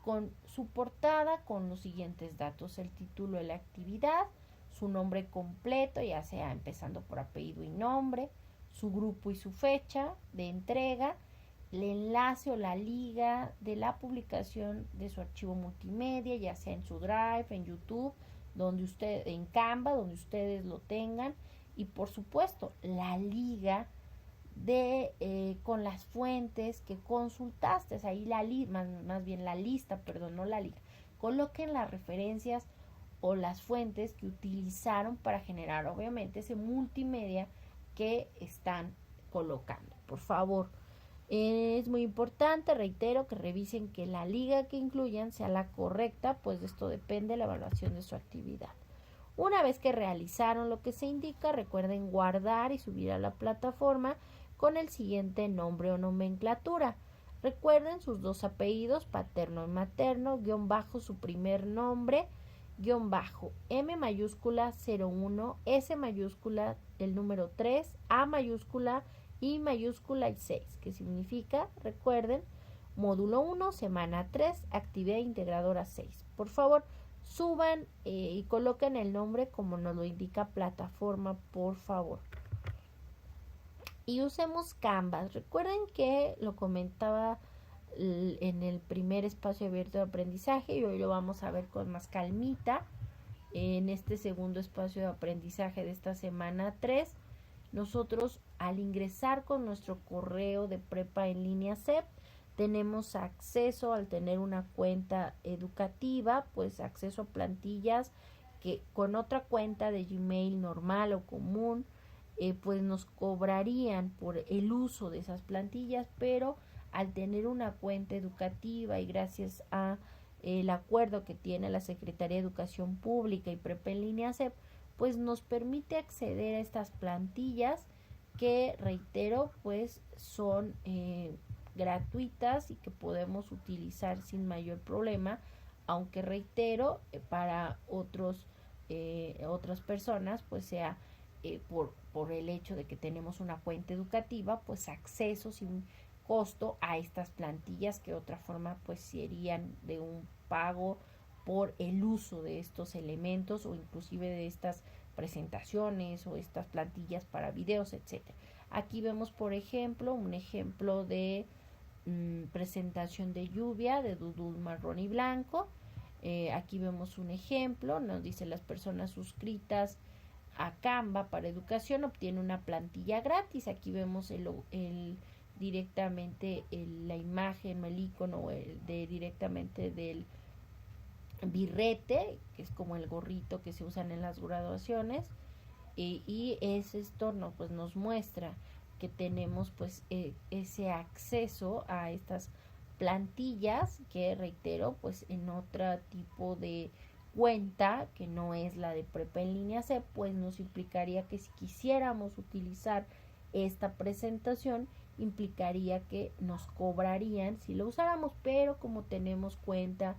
con su portada con los siguientes datos: el título de la actividad, su nombre completo, ya sea empezando por apellido y nombre, su grupo y su fecha de entrega, el enlace o la liga de la publicación de su archivo multimedia, ya sea en su Drive, en YouTube, en Canva, donde ustedes lo tengan, y por supuesto la liga de con las fuentes que consultaste, ahí más bien la lista, perdón, no la liga. Coloquen las referencias o las fuentes que utilizaron para generar obviamente ese multimedia que están colocando. Por favor, es muy importante, reitero, que revisen que la liga que incluyan sea la correcta, pues de esto depende la evaluación de su actividad. Una vez que realizaron lo que se indica, recuerden guardar y subir a la plataforma con el siguiente nombre o nomenclatura. Recuerden sus dos apellidos, paterno y materno, guión bajo su primer nombre, guión bajo M mayúscula 01, S mayúscula el número 3, A mayúscula, I mayúscula y 6, que significa, recuerden, módulo 1, semana 3, actividad integradora 6. Por favor, suban y coloquen el nombre como nos lo indica plataforma, por favor. Y usemos Canvas. Recuerden que lo comentaba en el primer espacio abierto de aprendizaje y hoy lo vamos a ver con más calmita en este segundo espacio de aprendizaje de esta semana 3. Nosotros al ingresar con nuestro correo de prepa en línea CEP tenemos acceso, al tener una cuenta educativa, pues acceso a plantillas que con otra cuenta de Gmail normal o común pues nos cobrarían por el uso de esas plantillas, pero al tener una cuenta educativa y gracias a el acuerdo que tiene la Secretaría de Educación Pública y Prepa en línea CEP, pues nos permite acceder a estas plantillas que, reitero, pues son gratuitas y que podemos utilizar sin mayor problema, aunque reitero, para otras personas pues sea por el hecho de que tenemos una cuenta educativa, pues acceso sin costo a estas plantillas que de otra forma pues serían de un pago por el uso de estos elementos o inclusive de estas presentaciones o estas plantillas para videos, etcétera. Aquí vemos, por ejemplo, un ejemplo de presentación de lluvia de Doodle marrón y blanco. Aquí vemos un ejemplo, nos dice: las personas suscritas a Canva para educación obtienen una plantilla gratis. Aquí vemos directamente la imagen, el icono directamente del birrete, que es como el gorrito que se usan en las graduaciones, y esto pues nos muestra que tenemos pues ese acceso a estas plantillas, que reitero, pues en otro tipo de cuenta que no es la de prepa en línea C, pues nos implicaría que si quisiéramos utilizar esta presentación, implicaría que nos cobrarían si lo usáramos, pero como tenemos cuenta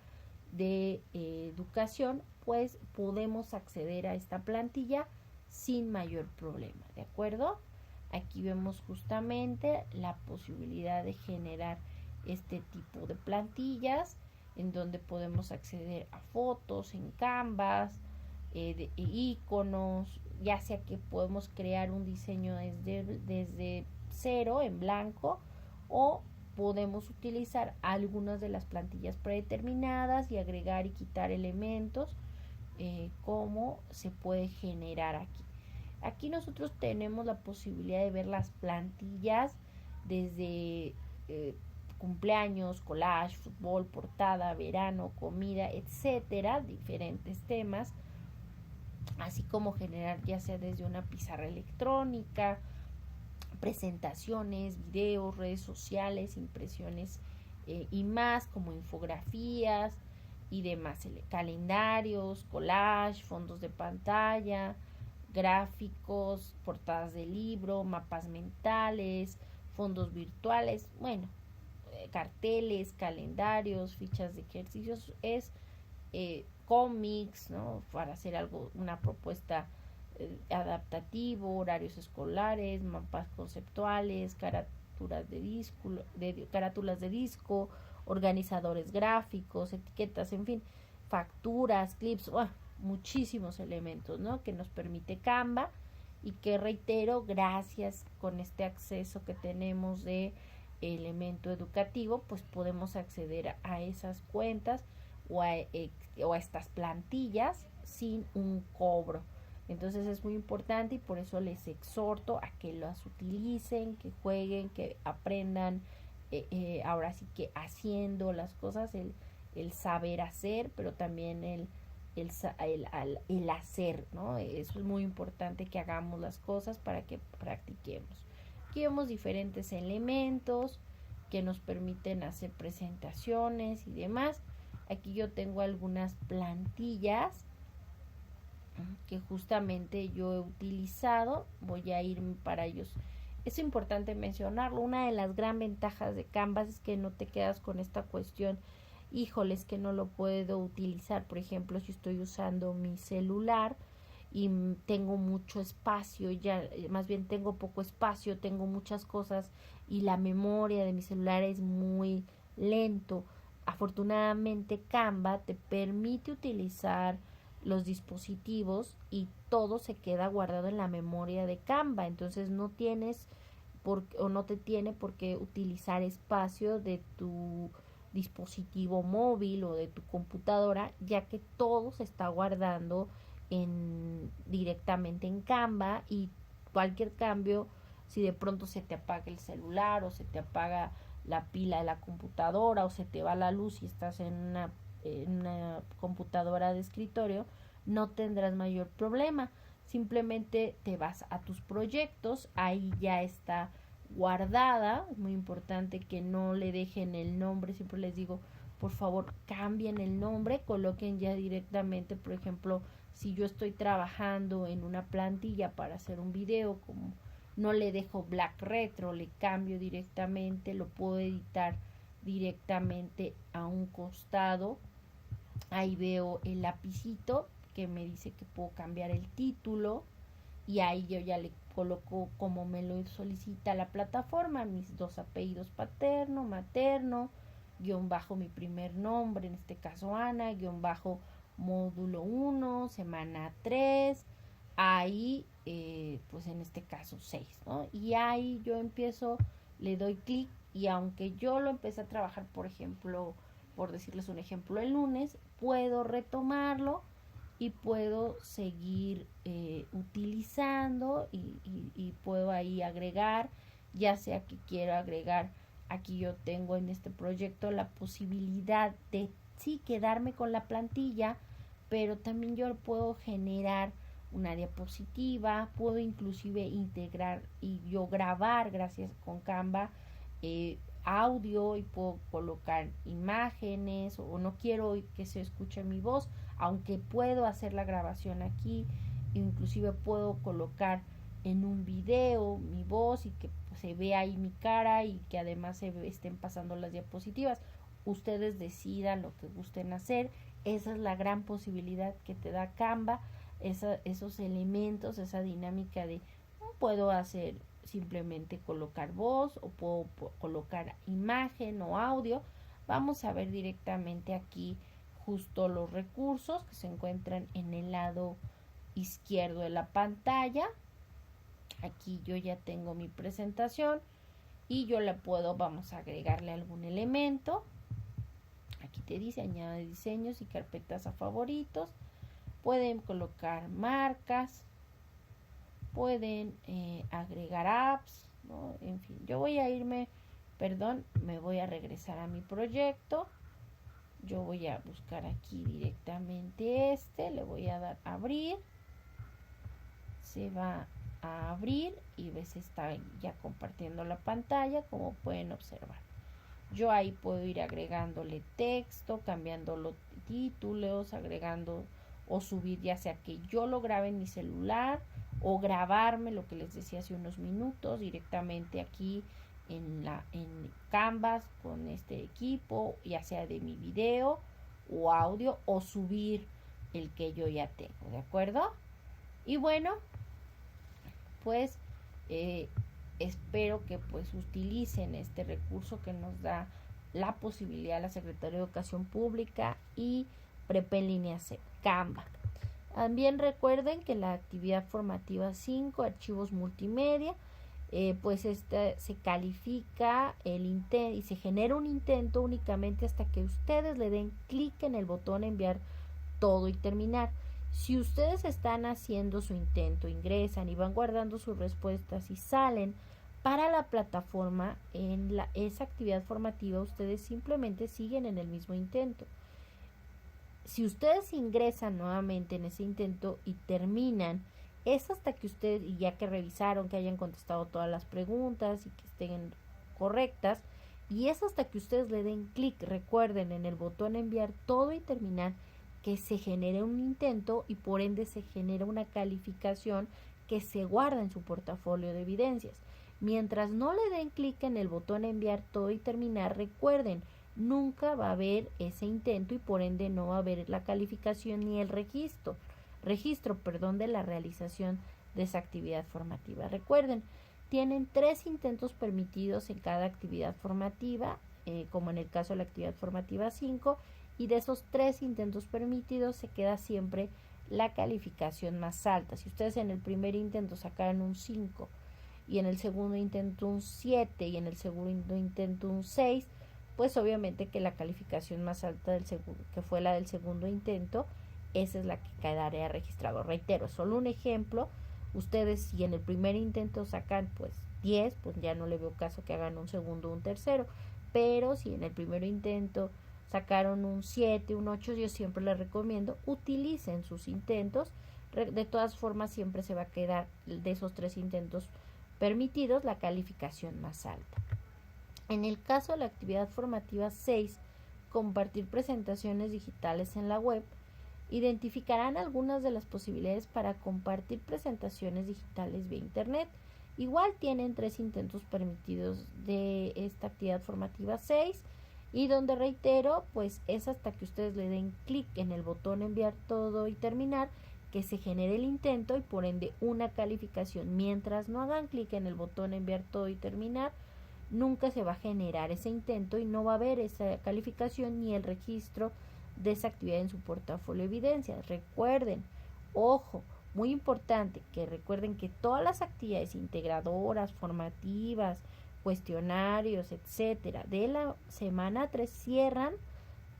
de educación, pues podemos acceder a esta plantilla sin mayor problema, ¿de acuerdo? Aquí vemos justamente la posibilidad de generar este tipo de plantillas en donde podemos acceder a fotos en Canvas, iconos, ya sea que podemos crear un diseño desde cero en blanco, o podemos utilizar algunas de las plantillas predeterminadas y agregar y quitar elementos, como se puede generar aquí. Aquí nosotros tenemos la posibilidad de ver las plantillas desde cumpleaños, collage, fútbol, portada, verano, comida, etcétera, diferentes temas, así como generar ya sea desde una pizarra electrónica, presentaciones, videos, redes sociales, impresiones y más, como infografías y demás, calendarios, collage, fondos de pantalla, gráficos, portadas de libro, mapas mentales, fondos virtuales, bueno, carteles, calendarios, fichas de ejercicios, cómics, ¿no? Para hacer algo, una propuesta adaptativo, horarios escolares, mapas conceptuales, carátulas de disco, organizadores gráficos, etiquetas, en fin, facturas, clips, muchísimos elementos, ¿no? Que nos permite Canva, y que, reitero, gracias con este acceso que tenemos de elemento educativo, pues podemos acceder a esas cuentas o a estas plantillas sin un cobro. Entonces es muy importante, y por eso les exhorto a que las utilicen, que jueguen, que aprendan, ahora sí que haciendo las cosas, el saber hacer, pero también el hacer, ¿no? Eso es muy importante, que hagamos las cosas para que practiquemos. Aquí vemos diferentes elementos que nos permiten hacer presentaciones y demás. Aquí yo tengo algunas plantillas que justamente yo he utilizado, voy a ir para ellos. Es importante mencionarlo, una de las gran ventajas de Canvas es que no te quedas con esta cuestión: híjoles, que no lo puedo utilizar. Por ejemplo, si estoy usando mi celular y tengo mucho espacio, ya más bien tengo poco espacio, tengo muchas cosas y la memoria de mi celular es muy lento. Afortunadamente Canva te permite utilizar los dispositivos y todo se queda guardado en la memoria de Canva, entonces no te tiene por qué utilizar espacio de tu dispositivo móvil o de tu computadora, ya que todo se está guardando directamente en Canva, y cualquier cambio, si de pronto se te apaga el celular o se te apaga la pila de la computadora o se te va la luz y estás en una computadora de escritorio, no tendrás mayor problema. Simplemente te vas a tus proyectos, ahí ya está guardada. Es muy importante que no le dejen el nombre, siempre les digo, por favor, cambien el nombre, coloquen ya directamente, por ejemplo, si yo estoy trabajando en una plantilla para hacer un video, como no le dejo Black Retro, le cambio directamente, lo puedo editar directamente a un costado. Ahí veo el lapicito que me dice que puedo cambiar el título, y ahí yo ya le coloco como me lo solicita la plataforma, mis dos apellidos, paterno, materno, guión bajo mi primer nombre, en este caso Ana, guión bajo módulo 1, semana 3, ahí, pues en este caso 6, ¿no? Y ahí yo empiezo, le doy clic y aunque yo lo empecé a trabajar, por ejemplo, por decirles un ejemplo, el lunes, puedo retomarlo y puedo seguir utilizando y puedo ahí agregar, ya sea que quiero agregar, aquí yo tengo en este proyecto la posibilidad de sí quedarme con la plantilla, pero también yo puedo generar una diapositiva, puedo inclusive integrar y yo grabar gracias con Canva audio y puedo colocar imágenes o no quiero que se escuche mi voz, aunque puedo hacer la grabación aquí, inclusive puedo colocar en un video mi voz y que se vea ahí mi cara y que además estén pasando las diapositivas. Ustedes decidan lo que gusten hacer. Esa es la gran posibilidad que te da Canva, esos elementos, esa dinámica de puedo hacer simplemente colocar voz o puedo colocar imagen o audio. Vamos a ver directamente aquí justo los recursos que se encuentran en el lado izquierdo de la pantalla. Aquí yo ya tengo mi presentación y yo la puedo, vamos a agregarle algún elemento. Aquí te dice añade diseños y carpetas a favoritos. Pueden colocar marcas, pueden agregar apps, ¿no? En fin, yo voy a irme, me voy a regresar a mi proyecto. Yo voy a buscar aquí directamente le voy a dar abrir. Se va a abrir y ves está ya compartiendo la pantalla, como pueden observar. Yo ahí puedo ir agregándole texto, cambiando los títulos, agregando o subir, ya sea que yo lo grabe en mi celular o grabarme lo que les decía hace unos minutos directamente aquí en Canvas con este equipo, ya sea de mi video o audio, o subir el que yo ya tengo, ¿de acuerdo? Y bueno, pues espero que pues utilicen este recurso que nos da la posibilidad la Secretaría de Educación Pública y Prepa en Línea C, Canva. También recuerden que la actividad formativa 5, archivos multimedia, pues se califica el intento y se genera un intento únicamente hasta que ustedes le den clic en el botón enviar todo y terminar. Si ustedes están haciendo su intento, ingresan y van guardando sus respuestas y salen para la plataforma en esa actividad formativa, ustedes simplemente siguen en el mismo intento. Si ustedes ingresan nuevamente en ese intento y terminan, es hasta que ustedes, y ya que revisaron que hayan contestado todas las preguntas y que estén correctas, y es hasta que ustedes le den clic, recuerden, en el botón enviar todo y terminar, que se genere un intento y por ende se genera una calificación que se guarda en su portafolio de evidencias. Mientras no le den clic en el botón enviar todo y terminar, recuerden, nunca va a haber ese intento y por ende no va a haber la calificación ni el registro de la realización de esa actividad formativa. Recuerden, tienen 3 intentos permitidos en cada actividad formativa, como en el caso de la actividad formativa 5, y de esos 3 intentos permitidos se queda siempre la calificación más alta. Si ustedes en el primer intento sacaron un 5 y en el segundo intento un 7 y en el segundo intento un 6, pues obviamente que la calificación más alta que fue la del segundo intento, esa es la que quedaría registrado. Reitero, solo un ejemplo. Ustedes si en el primer intento sacan pues 10, pues ya no le veo caso que hagan un segundo o un tercero. Pero si en el primer intento sacaron un 7, un 8, yo siempre les recomiendo utilicen sus intentos. De todas formas siempre se va a quedar de esos 3 intentos permitidos la calificación más alta. En el caso de la actividad formativa 6, compartir presentaciones digitales en la web, identificarán algunas de las posibilidades para compartir presentaciones digitales vía internet. Igual tienen 3 intentos permitidos de esta actividad formativa 6 y donde reitero, pues es hasta que ustedes le den clic en el botón enviar todo y terminar que se genere el intento y por ende una calificación. Mientras no hagan clic en el botón enviar todo y terminar, nunca se va a generar ese intento y no va a haber esa calificación ni el registro de esa actividad en su portafolio de evidencias. Recuerden, ojo, Muy importante que recuerden que todas las actividades integradoras, formativas, cuestionarios, etcétera, de la semana 3 cierran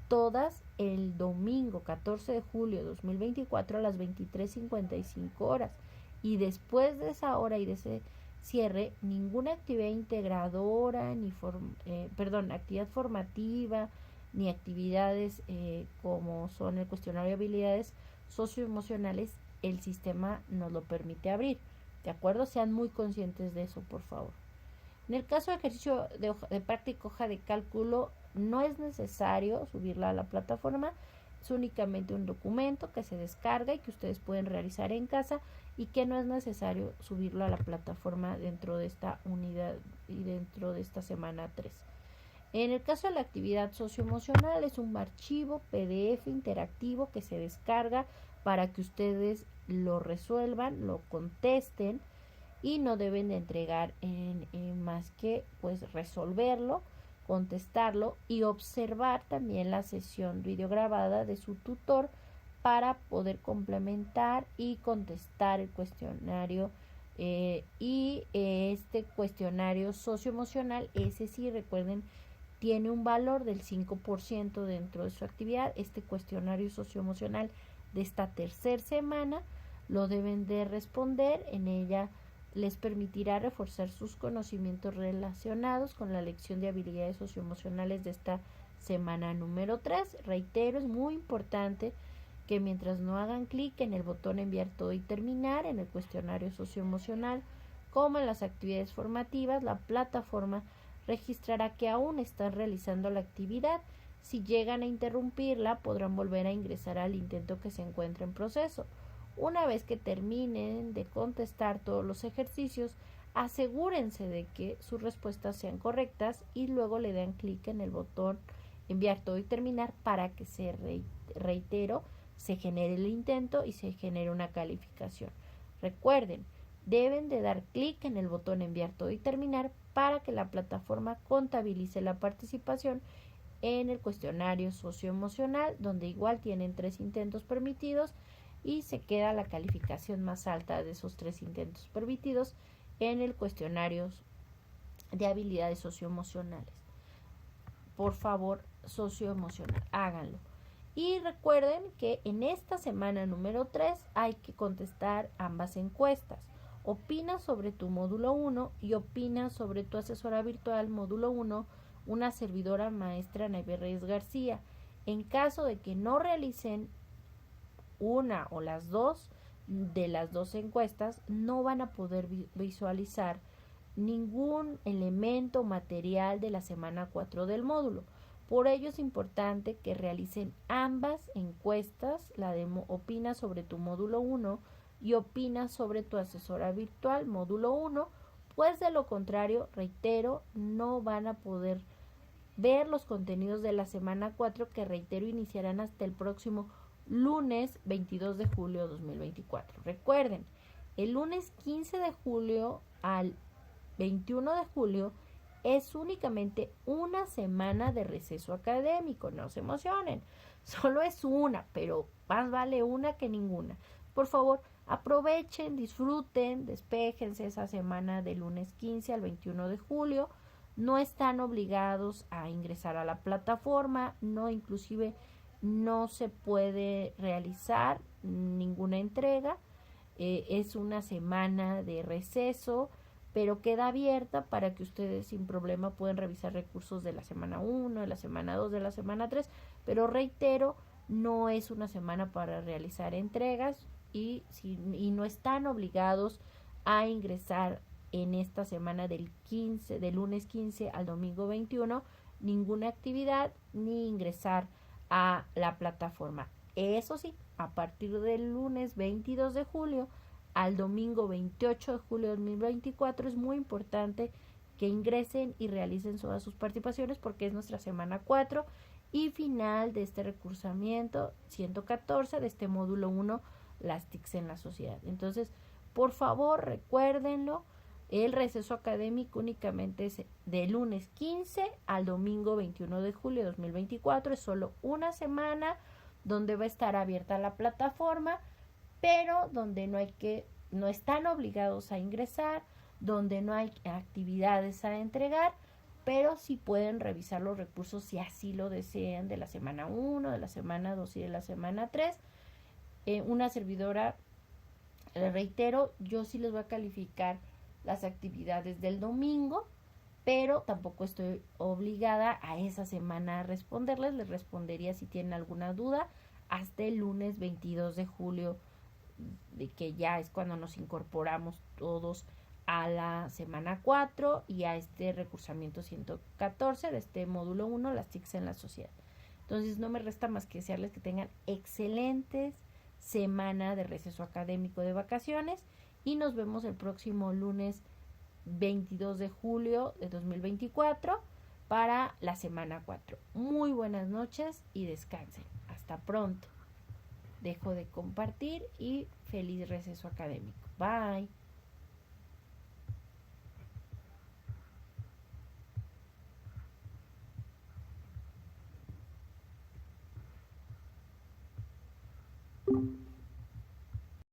todas el domingo 14 de julio de 2024 a las 23:55 y después de esa hora y de ese cierre ninguna actividad integradora actividad formativa ni actividades como son el cuestionario de habilidades socioemocionales el sistema nos lo permite abrir, ¿de acuerdo? Sean muy conscientes de eso, por favor. En el caso de ejercicio de práctica hoja de cálculo, no es necesario subirla a la plataforma, es únicamente un documento que se descarga y que ustedes pueden realizar en casa y que no es necesario subirlo a la plataforma dentro de esta unidad y dentro de esta semana 3. En el caso de la actividad socioemocional es un archivo PDF interactivo que se descarga para que ustedes lo resuelvan, lo contesten y no deben de entregar más que pues resolverlo, contestarlo y observar también la sesión videograbada de su tutor para poder complementar y contestar el cuestionario este cuestionario socioemocional, ese sí recuerden tiene un valor del 5% dentro de su actividad. Este cuestionario socioemocional de esta tercera semana lo deben de responder. En ella les permitirá reforzar sus conocimientos relacionados con la lección de habilidades socioemocionales de esta semana número 3. Reitero, es muy importante que mientras no hagan clic en el botón enviar todo y terminar en el cuestionario socioemocional como en las actividades formativas, la plataforma registrará que aún están realizando la actividad. Si llegan a interrumpirla, podrán volver a ingresar al intento que se encuentra en proceso. Una vez que terminen de contestar todos los ejercicios, asegúrense de que sus respuestas sean correctas y luego le dan clic en el botón enviar todo y terminar para que se genere el intento y se genere una calificación. Recuerden, deben de dar clic en el botón enviar todo y terminar para que la plataforma contabilice la participación en el cuestionario socioemocional, donde igual tienen 3 intentos permitidos y se queda la calificación más alta de esos 3 intentos permitidos en el cuestionario de habilidades socioemocionales. Por favor, socioemocional, háganlo. Y recuerden que en esta semana número 3 hay que contestar ambas encuestas. Opina sobre tu módulo 1 y opina sobre tu asesora virtual módulo 1, una servidora maestra Naybe Reyes García. En caso de que no realicen una o las dos de las dos encuestas, no van a poder visualizar ningún elemento material de la semana 4 del módulo. Por ello es importante que realicen ambas encuestas, la de opina sobre tu módulo 1 y opina sobre tu asesora virtual módulo 1, pues de lo contrario, reitero, no van a poder ver los contenidos de la semana 4 que reitero iniciarán hasta el próximo lunes 22 de julio de 2024. Recuerden, el lunes 15 de julio al 21 de julio es únicamente una semana de receso académico, no se emocionen, solo es una, pero más vale una que ninguna. Por favor, aprovechen, disfruten, despéjense esa semana del lunes 15 al 21 de julio, no están obligados a ingresar a la plataforma, inclusive no se puede realizar ninguna entrega, es una semana de receso, pero queda abierta para que ustedes sin problema pueden revisar recursos de la semana 1, de la semana 2, de la semana 3, pero reitero, no es una semana para realizar entregas y no están obligados a ingresar en esta semana del lunes 15 al domingo 21, ninguna actividad ni ingresar a la plataforma. Eso sí, a partir del lunes 22 de julio al domingo 28 de julio de 2024 es muy importante que ingresen y realicen todas sus participaciones porque es nuestra semana 4 y final de este recursamiento 114 de este módulo 1, las TICs en la sociedad. Entonces, por favor, recuérdenlo, el receso académico únicamente es de lunes 15 al domingo 21 de julio de 2024, es solo una semana donde va a estar abierta la plataforma pero donde no están obligados a ingresar, donde no hay actividades a entregar, pero sí pueden revisar los recursos si así lo desean, de la semana 1, de la semana 2 y de la semana 3. Una servidora, les reitero, yo sí les voy a calificar las actividades del domingo, pero tampoco estoy obligada a esa semana a responderles. Les respondería si tienen alguna duda hasta el lunes 22 de julio, de que ya es cuando nos incorporamos todos a la semana 4 y a este recursamiento 114 de este módulo 1, las TICs en la sociedad. Entonces no me resta más que desearles que tengan excelentes semana de receso académico de vacaciones y nos vemos el próximo lunes 22 de julio de 2024 para la semana 4. Muy buenas noches y descansen. Hasta pronto. Dejo de compartir y feliz receso académico. Bye.